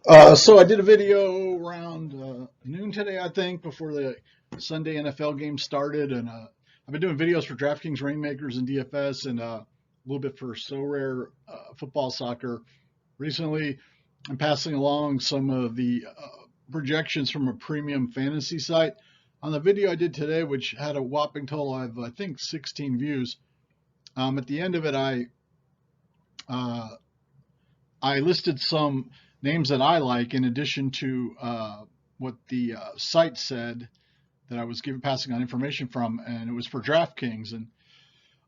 So I did a video around noon today, I think, before the Sunday NFL game started, and I've been doing videos for DraftKings Rainmakers and DFS, and a little bit for So Rare football soccer. Recently, I'm passing along some of the projections from a premium fantasy site. On the video I did today, which had a whopping total of I think 16 views, at the end of it, uh, I listed some names that I like in addition to what the site said that I was passing on information from, and it was for DraftKings. And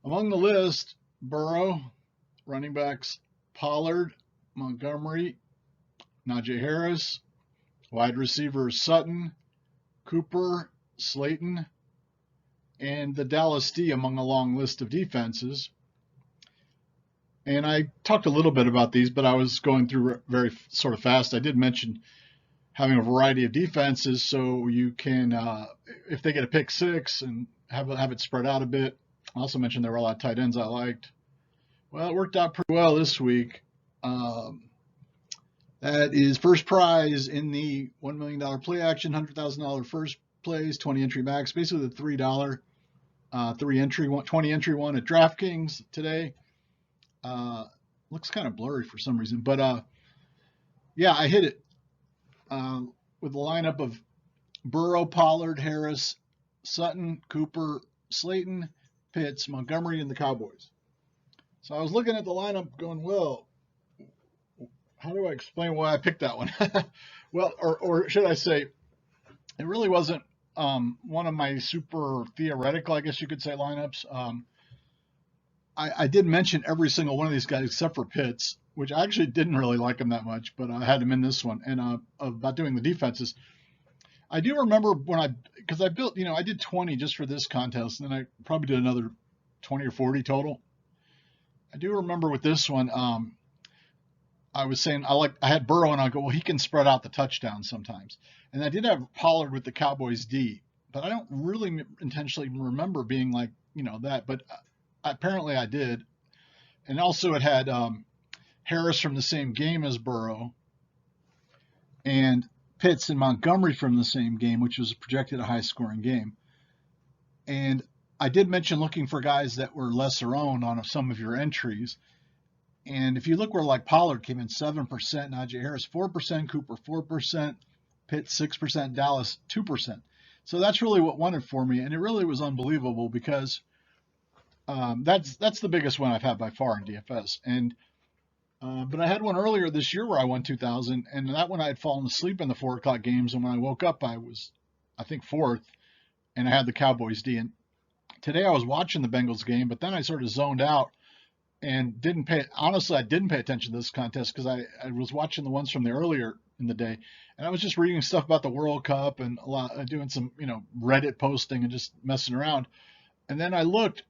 among the list, Burrow, running backs, Pollard, Montgomery, Najee Harris, wide receivers Sutton, Cooper, Slayton, and the Dallas D among a long list of defenses. And I talked a little bit about these, but I was going through very sort of fast. I did mention having a variety of defenses, so you can, if they get a pick six, and have it spread out a bit. I also mentioned there were a lot of tight ends I liked. Well, it worked out pretty well this week. That is first prize in the $1 million play action, $100,000 first plays, 20 entry max, basically the $3 20 entry one at DraftKings today. Looks kind of blurry for some reason, but yeah, I hit it with the lineup of Burrow, Pollard, Harris, Sutton, Cooper, Slayton, Pitts, Montgomery, and the Cowboys. So I was looking at the lineup going, well, how do I explain why I picked that one? Well, or should I say, it really wasn't one of my super theoretical, I guess you could say, lineups. I did mention every single one of these guys except for Pitts, which I actually didn't really like him that much, but I had him in this one. And about doing the defenses, I do remember because I built, I did 20 just for this contest, and then I probably did another 20 or 40 total. I do remember with this one, I was saying I had Burrow, and I go, well, he can spread out the touchdowns sometimes. And I did have Pollard with the Cowboys D, but I don't really intentionally remember being like, that, but apparently I did. And also it had Harris from the same game as Burrow, and Pitts and Montgomery from the same game, which was projected a high-scoring game. And I did mention looking for guys that were lesser owned on some of your entries. And if you look where like Pollard came in 7%, Najee Harris 4%, Cooper 4%, Pitts 6%, Dallas 2%. So that's really what won it for me, and it really was unbelievable because that's the biggest one I've had by far in DFS. And but I had one earlier this year where I won 2,000, and that one I had fallen asleep in the 4 o'clock games, and when I woke up, I was, I think, fourth, and I had the Cowboys D. And today I was watching the Bengals game, but then I sort of zoned out and didn't pay. Honestly, I didn't pay attention to this contest because I was watching the ones from the earlier in the day, and I was just reading stuff about the World Cup and doing some Reddit posting and just messing around. And then I looked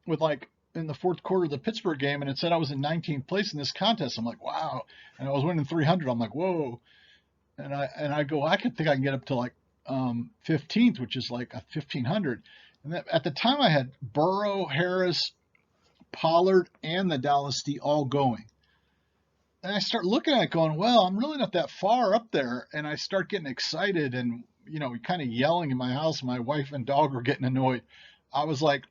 with in the fourth quarter of the Pittsburgh game, and it said I was in 19th place in this contest. I'm like, wow, and I was winning 300. I'm like, whoa, and I go, I could think I can get up to like 15th, which is like a 1,500. And at the time, I had Burrow, Harris, Pollard, and the Dallas D all going. And I start looking at it going, well, I'm really not that far up there. And I start getting excited and, kind of yelling in my house. My wife and dog were getting annoyed. I was like,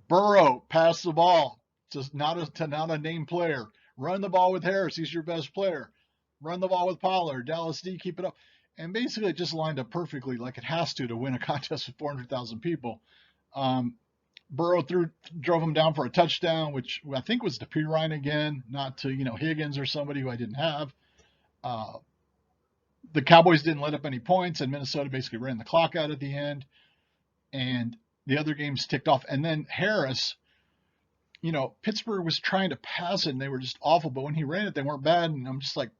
Burrow, pass the ball. Just not a named player. Run the ball with Harris. He's your best player. Run the ball with Pollard. Dallas D, keep it up. And basically it just lined up perfectly like it has to win a contest with 400,000 people. Burrow drove him down for a touchdown, which I think was to Pirine again, not to, Higgins or somebody who I didn't have. The Cowboys didn't let up any points, and Minnesota basically ran the clock out at the end. And the other games ticked off. And then Harris, Pittsburgh was trying to pass it, and they were just awful. But when he ran it, they weren't bad. And I'm just like,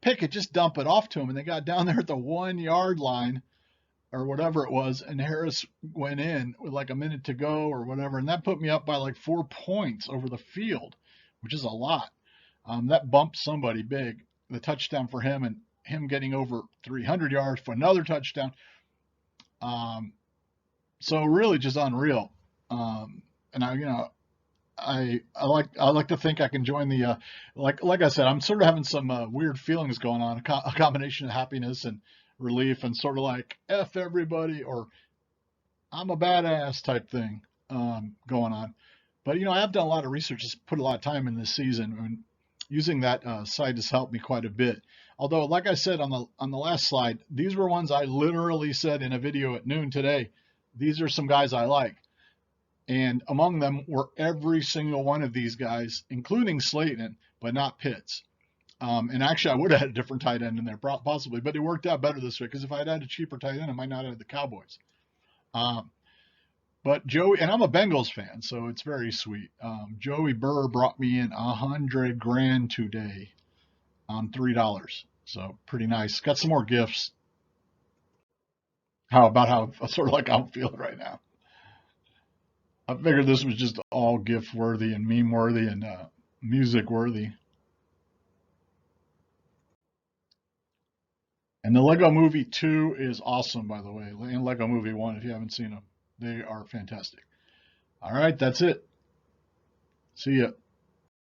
pick it, just dump it off to him. And they got down there at the 1 yard line or whatever it was, and Harris went in with like a minute to go or whatever. And that put me up by like 4 points over the field, which is a lot. That bumped somebody big. The touchdown for him and him getting over 300 yards for another touchdown. So really just unreal. And I like to think I can join the like I said, I'm sort of having some weird feelings going on, a combination of happiness and relief, and sort of like F everybody or I'm a badass type thing going on. But I have done a lot of research, just put a lot of time in this season, and using that site has helped me quite a bit. Although, like I said on the last slide, these were ones I literally said in a video at noon today. These are some guys I like. And among them were every single one of these guys, including Slayton, but not Pitts. And actually, I would have had a different tight end in there, possibly, but it worked out better this way because if I had had a cheaper tight end, I might not have had the Cowboys. Um, but Joey, and I'm a Bengals fan, so it's very sweet. Joey Burr brought me in $100,000 today on $3, so pretty nice. Got some more gifts. How about how sort of like I'm feeling right now? I figured this was just all gift worthy and meme worthy and music worthy. And the Lego Movie 2 is awesome, by the way. And Lego Movie 1, if you haven't seen them, they are fantastic. All right, that's it. See ya.